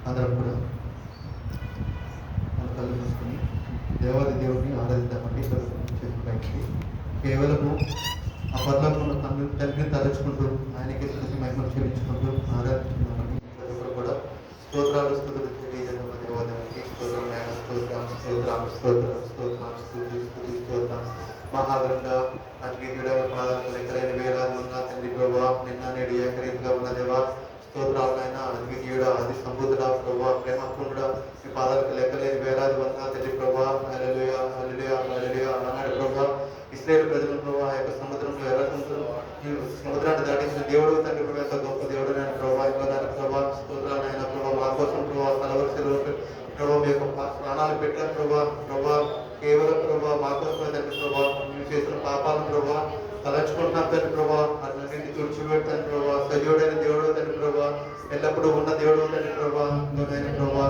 అందరం కూడా మన కళ్ళు మూసుకుని దేవాది దేవుడిని ఆరాధిద్దామండి. చేతులకి కేవలము ఆ పర్లోకమున్న తండ్రిని తలుచుకుంటూ ఆయనకి స్తుతి మహిమలు చెల్లించుకుంటూ ఆరాధిస్తున్నామండి. ఇప్పుడు కూడా స్తోత్రాలు స్తుతులు తెలియజేద్దాం దేవాదేవునికి. స్తోత్రం నాయన, స్తోత్రం స్తోత్రం స్తోత్రం స్తోత్రం స్తుతి స్తుతి స్తోత్రం. మహాగ్రంథ అగ్నియుడ పాదాలకు లెక్కలేని వేలాది ఉన్న తండ్రి ప్రభా, నిన్న నేడు ఏకరీతిగా ఉన్న దేవా స్తోత్రాలైన అద్వితీయుడ ఆది సంబుద్ధుడ ప్రభా, ప్రేమపూర్ణుడ మీ పాదాలకు లెక్కలేని వేలాది వందల తండ్రి ప్రభా. హల్లెలూయా హల్లెలూయా హల్లెలూయా. అన్నాడు ప్రభా ఇశ్రాయేలు ప్రజల ప్రభా ఆ యొక్క సముద్రంలో ఎర్ర సముద్రాన్ని దాటించిన దేవుడు తండ్రి ప్రభా, ఎంత గొప్ప దేవుడు నేను ప్రభా. ఇంకా దాని ప్రభా స్తోత్రాలైన ప్రభా మా కోసం ప్రభా కలవరిశిలో ప్రభా మీ యొక్క ప్రాణాలు పెట్టారు ప్రభా. ప్రభా కేవలం ప్రభా మా కోసమే తండ్రి ప్రభా, మేము చేసిన పాపాలను ప్రభా తలంచుకుంటున్నాం తండ్రి ప్రభా. అన్నింటినీ తుడిచిపెడతాను ప్రభా. సజీవుడైన దేవుడు తండ్రి ప్రభా, ఎల్లప్పుడూ ఉన్న దేవుడు తండ్రి ప్రభా. ఇంకోనైనా ప్రభా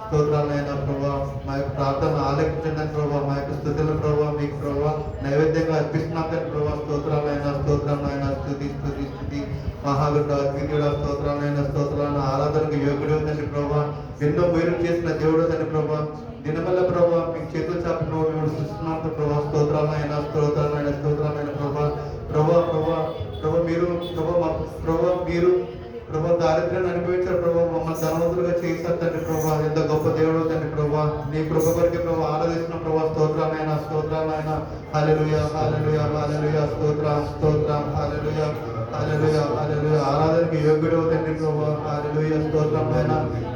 స్తోత్రాలైనా ప్రభా మా యొక్క ప్రార్థన ఆలకించండి ప్రభా. మా యొక్క స్థుతులను ప్రభా మీకు ప్రభా నైవేద్యంగా అర్పిస్తున్నాం తండ్రి ప్రభా. స్తోత్రాలైనా స్తోత్రాలైనా స్తుతి స్తుతి స్తుతి. మహాగుడ్డ అద్వితీయుడ స్తోత్రాలైన స్తోత్రాలను ఆరాధనకు యోగ్యుడు తండ్రి ప్రభా. ఎన్నో మీరు చేసిన దేవుడు తండ్రి ప్రభా. దినమల్ల ప్రభా మీకు చేతులు చాపి ప్రభావ మేము సృష్టిస్తున్నాం ప్రభా. స్తోత్రాలైన స్తోత్రాలైన స్తోత్రాలైన ప్రభా. ప్రభా ప్రభా ప్రభా మీరు ప్రభా దారిద్ర్యాన్ని అనుభవించారు ప్రభావ. మమ్మల్ని ధనవంతులుగా చేశారు తండ్రి ప్రభా. ఎంత గొప్ప దేవుడు తండ్రి ప్రభా. నీ కృప కొరికి ప్రభావ ఆరాధిస్తున్న ప్రభా. స్తోత్రాలైన స్తోత్రాలైన హల్లెలూయా హల్లెలూయా హల్లెలూయా. స్తోత్రం స్తోత్రం హల్లెలూయా హల్లెలూయా హల్లెలూయా. ఆరాధనకి యోగ్యుడు తండ్రి ప్రభా. హల్లెలూయా స్తోత్రమైన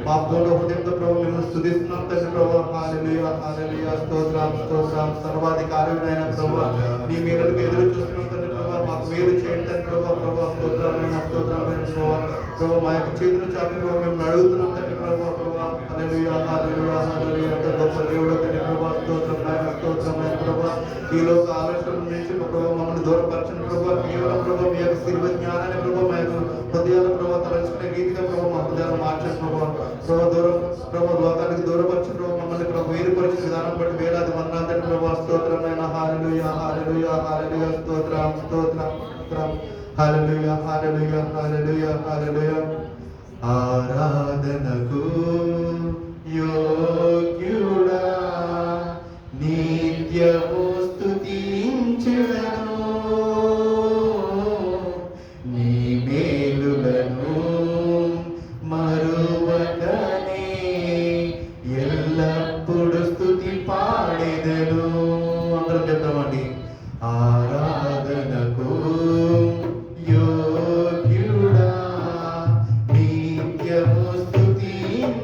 మా పూర్ణ హృదయంతో ప్రభు మేము స్తుతిస్తున్నాం తండ్రి ప్రభా. హల్లెలూయా హల్లెలూయా. స్తోత్రం స్తోత్రం. సర్వాధికారుడైన ప్రభా నీ మీదకు ఎదురు చూస్తున్నాం తండ్రి ప్రభా. మాకు మీరు చేయండి తండ్రి ప్రభా. ప్రభా స్తోత్రమైన స్తోత్రమైన ప్రభా. ప్రభా మా యొక్క చేతులు చాపి ప్రభావ మేము అడుగుతున్నాం తండ్రి ప్రభా. ప్రభా హల్లెలూయా హల్లెలూయా హల్లెలూయా. ఎంత గొప్ప దేవుడు తండ్రి ప్రభా. స్తోత్రమైన స్తోత్రమైన ప్రభా. ఈ లోక ఆలోచన నుంచి ప్రభావ మమ్మల్ని దూరపరచిన ప్రభావ. కేవలం ప్రభావ మీ యొక్క శిల్వ జ్ఞానాన్ని ప్రభావ మా యొక్క హృదయాల ప్రభావ తలంచుకునే రీతిగా ప్రభావ మా హృదయాలు మార్చిన ప్రభావ. ప్రభావ దూరం ప్రభావ లోకానికి దూరపరిచిన ప్రభావ మమ్మల్ని ప్రభావ వేరుపరిచిన విధానం బట్టి వేలాది వందనాలు ప్రభావ. స్తోత్రమైన హల్లెలూయా హల్లెలూయా హల్లెలూయా. స్తోత్రం స్తోత్రం స్తోత్రం. హల్లెలూయా హల్లెలూయా హల్లెలూయా హల్లెలూయా. ఆరాధనకు యోగ్యుడా నిత్యము స్తుతించెదను. నీ మేలులను మరువకనే ఎల్లప్పుడు స్తుతి పాడెదను. అందరం చెప్తామండి. ఆరాధనకు యోగ్యుడా నిత్యము స్తుతించెదను.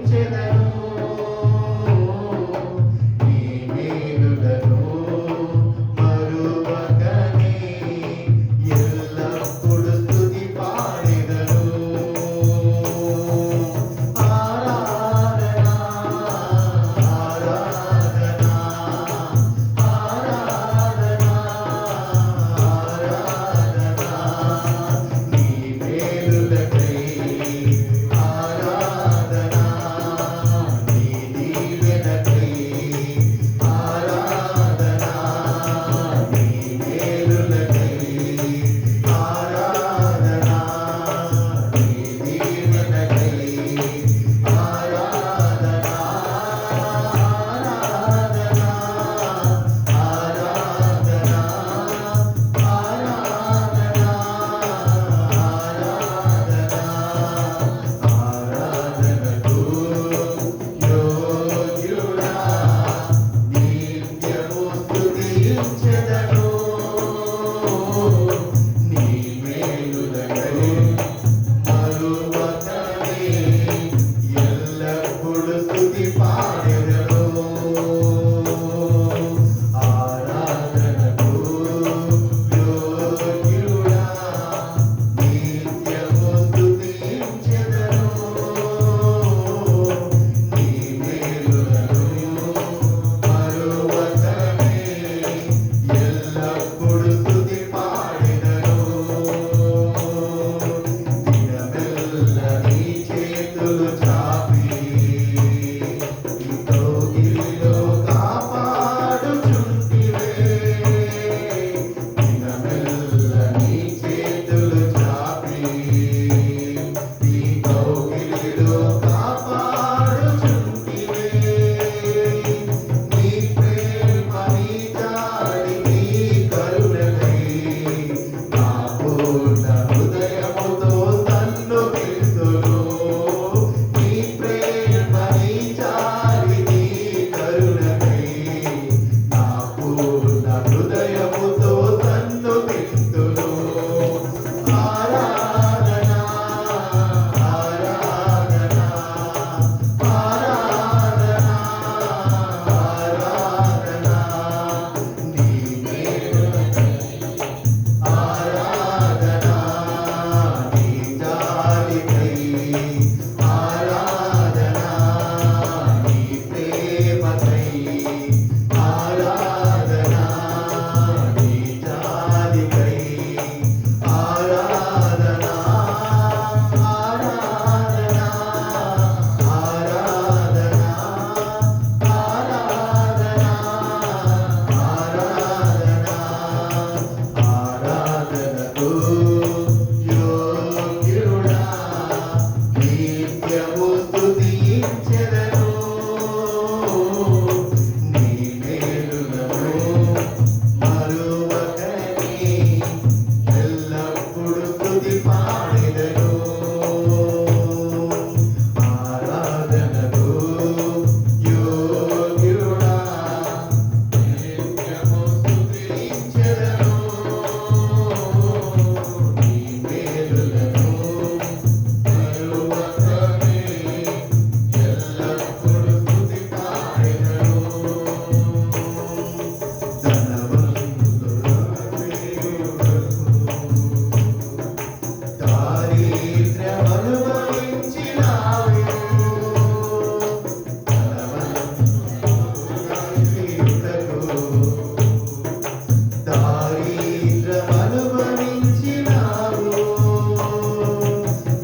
స్తుతించెదను నీ మేలులను మరువకనే ఎల్లప్పుడు స్తుతి పాడెదను ఆరాధనకు యోగ్యుడా నిత్యము స్తుతించెదను నీ మేలులను మరువకనే ఎల్లప్పుడు స్తుతి పాడెదను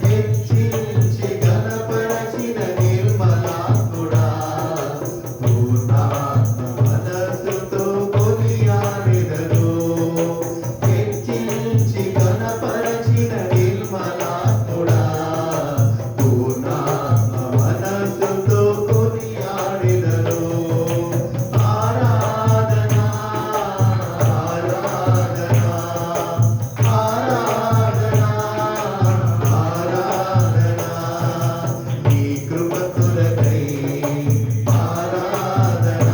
హెచ్చించి ఘనపరచిన నిర్మలాత్ముడా పూర్ణాత్మ మనస్సుతో కొనియాడెదను హెచ్చించి ఘనపరచిన నిర్మలాత్ముడా పూర్ణాత్మ మనస్సుతో కొనియాడెదను ఆరాధన ఆరాధన ఆరాధన ఆరాధన నీ కృప కొరకై ఆరాధన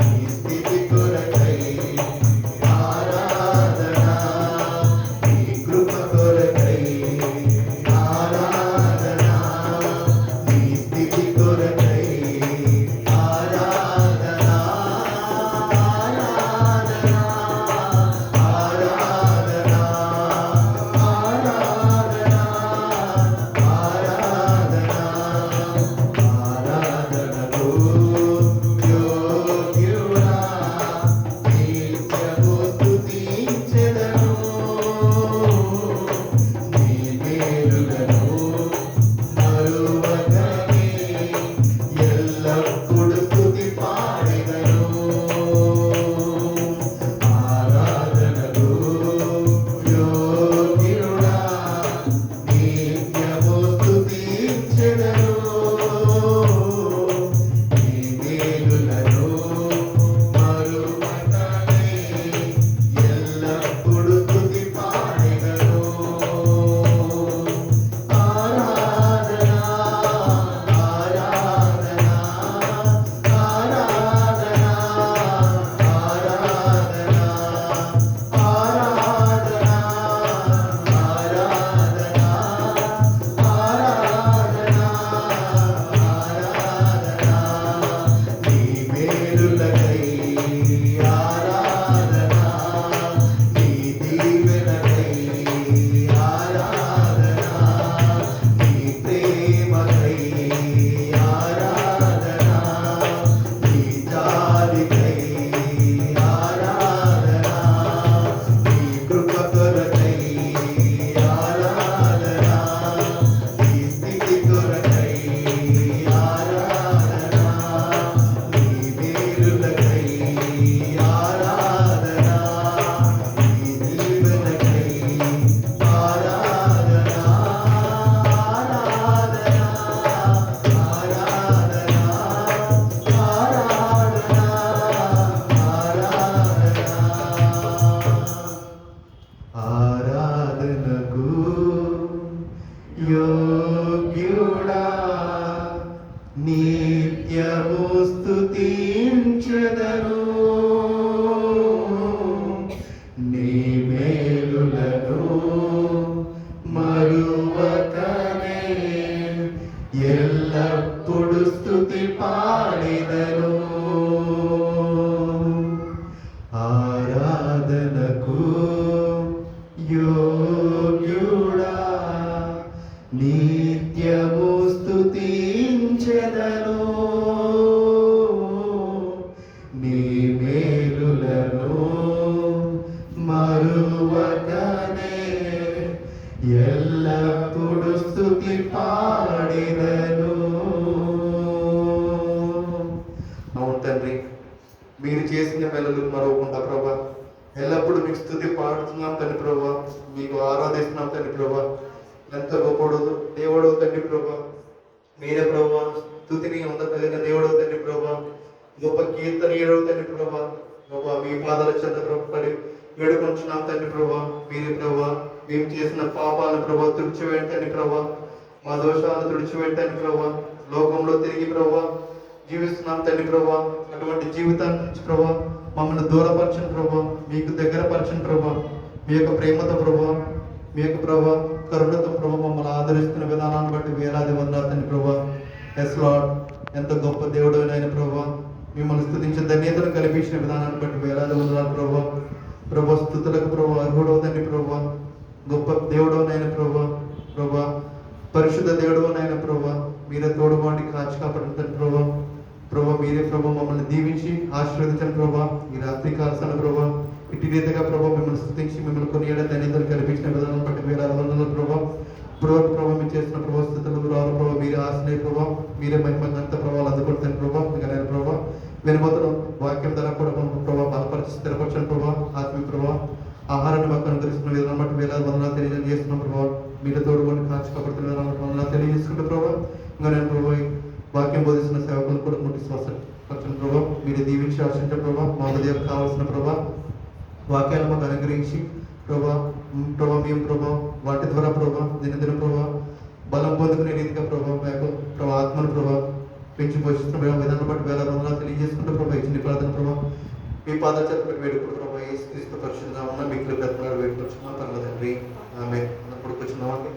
నీ స్థితి కొరకై ఆరాధన నీ కృప కొరకై ఆరాధన నీ స్థితి కొరకై ఆరాధన ఆరాధన ఆరాధన ఆరాధనకు యోగ్యుడా నిత్యము స్తుతించెదను నీ మేలులను మరువకనే ఎల్లప్పుడు స్తుతి పాడెదను ఆరాధనకు యోగ్యుడా నిత్యము స్తుతించెదను నీ మేలులను మరువకనే ఎల్లప్పుడు స్తుతి పాడెదను ఆరాధన ఆరాధన ఆరాధన ఆరాధన ఆరాధన ఆరాధన ఆరాధన ఆరాధన నీ మేలులకై ఆరాధన నీ దీవెనకై ఆరాధన నీ ప్రేమకై ఆరాధన నీ జాలికై ఆరాధన నీ కృప కొరకై ఆరాధన నీ స్థితి కొరకై ఆరాధన నీ మేలులకై ఆరాధన నీ దీవెనకై ఆరాధన ఆరాధన ఆరాధన ఆరాధనకు యోగ్యుడా నిత్యము స్తుతించెదను నీ మేలులను మరువకనే ఎల్లప్పుడు స్తుతి పాడెదను ఆరాధనకు యోగ్యుడా నిత్యము స్తుతించెదను నీ మేలులను మరువకనే ఎల్లప్పుడు స్తుతి పాడెదను అవును తండ్రి, మీరు చేసిన మేలులు మరవకుండా ప్రభా ఎల్లప్పుడు మీకు స్తుతి పాడుతున్నాం తండ్రి ప్రభా, మీకు ఆరాధిస్తున్నాం తండ్రి ప్రభా. ఎంత గొప్పడు దేవుడు తండ్రి ప్రభా, మీరే ప్రభా స్తుతిని అందగలిగిన దేవుడు తండ్రి ప్రభా, గొప్ప కీర్తనీయుడు తండ్రి ప్రభా. ప్రభా మీ పాదాల చెంత పడి వేడుకొంచున్నాం తండ్రి ప్రభా. మీరే ప్రభా మేము చేసిన పాపాలను ప్రభా తుడిచివేయండి తండ్రి ప్రభా, మా దోషాలను తుడిచివేయండి ప్రభా. లోకంలో తిరిగి ప్రభా జీవిస్తున్నాం తండ్రి ప్రభా, అటువంటి జీవితాన్ని నుంచి ప్రభా మమ్మల్ని దూరపరచండి ప్రభా, మీకు దగ్గర పరచండి ప్రభా. మీ యొక్క ప్రేమతో ప్రభా, మీ యొక్క ప్రభా కరుణతో ప్రభా మమ్మల్ని ఆదరిస్తున్న విధానాన్ని బట్టి వేలాది వందనాలు తండ్రి ప్రభా. ఎస్ లార్డ్, ఎంత గొప్ప దేవుడు అయిన ప్రభా, మిమ్మల్ని స్తుతించే ధన్యతను కల్పించిన విధానాన్ని బట్టి వేలాది వందనాలు ప్రభా. ప్రభా స్తుతులకు ప్రభా అర్హుడవు తండ్రి ప్రభా, గొప్ప దేవుడు అయిన ప్రభా. ప్రభా పరిశుద్ధ దేవుడు అయిన ప్రభా, మీరే తోడుకోండి కాచి కాపాడుతుంది ప్రభా. ప్రభా మీరే ప్రభా మమ్మల్ని దీవించి ఆశీర్వదించండి ప్రభా. ఈ రాత్రి కాలసన ప్రభా ఇటు రీతిగా ప్రభా మిమ్మల్ని స్తుతించి మిమ్మల్ని కొనియడ ధన్యతను కల్పించిన విధానం బట్టి వేలాది వందనాలు ప్రభా. ఇప్పటివరకు ప్రభావ మీరు చేసిన ప్రభావ స్థితులు ప్రభావ మీరే ఆశ్రయ ప్రభావ, మీరే మహిమంత ప్రభావాలు అందుకుంటాను ప్రభావ. ఇంకా నేను ప్రభావ వెనుమతులు వాక్యం ద్వారా కూడా మనకు ప్రభావ బలపరిచి స్థిరపరచండి ప్రభావ. ఆత్మీయ ప్రభావ ఆహారాన్ని మాకు అనుగ్రహిస్తున్న విధానం బట్టి వేలాది వందనాలు తెలియజేస్తున్నాం ప్రభావ. మీరు తోడుకొని కాచి కాపాడుతున్న విధానం బట్టి వందనాలు తెలియజేసుకుంటే ప్రభావ. ఇంకా నేను ప్రభావ వాక్యం బోధిస్తున్న సేవకులు కూడా ముట్టి స్వస్థపరచండి ప్రభావ. మీరు దీవించి ఆశించండి ప్రభావ. మా హృదయం కావాల్సిన ప్రభావ వాక్యాలు మాకు అనుగ్రహించి ప్రభా మేము ప్రభా వాటి ద్వారా ప్రభా దినదిన ప్రభా బలం పొందుకునే రీతిగా ప్రభా ఆత్మను ప్రభా పెంచి పోషిస్తున్న విధానం బట్టి వేల వందనాలు తెలియజేసుకుంటూ ప్రభా ఇచ్చిన ప్రార్థన ప్రభా మీ పాదాలు చేత వేడుకుంటూ ప్రభా ఏ క్రీస్తు పరిశుద్ధంగా ఉన్న మీకు బ్రతనాలు వేడుకొచ్చుకున్నాం తండ్రి. ఆమె అన్నప్పుడు కూర్చున్నామండి.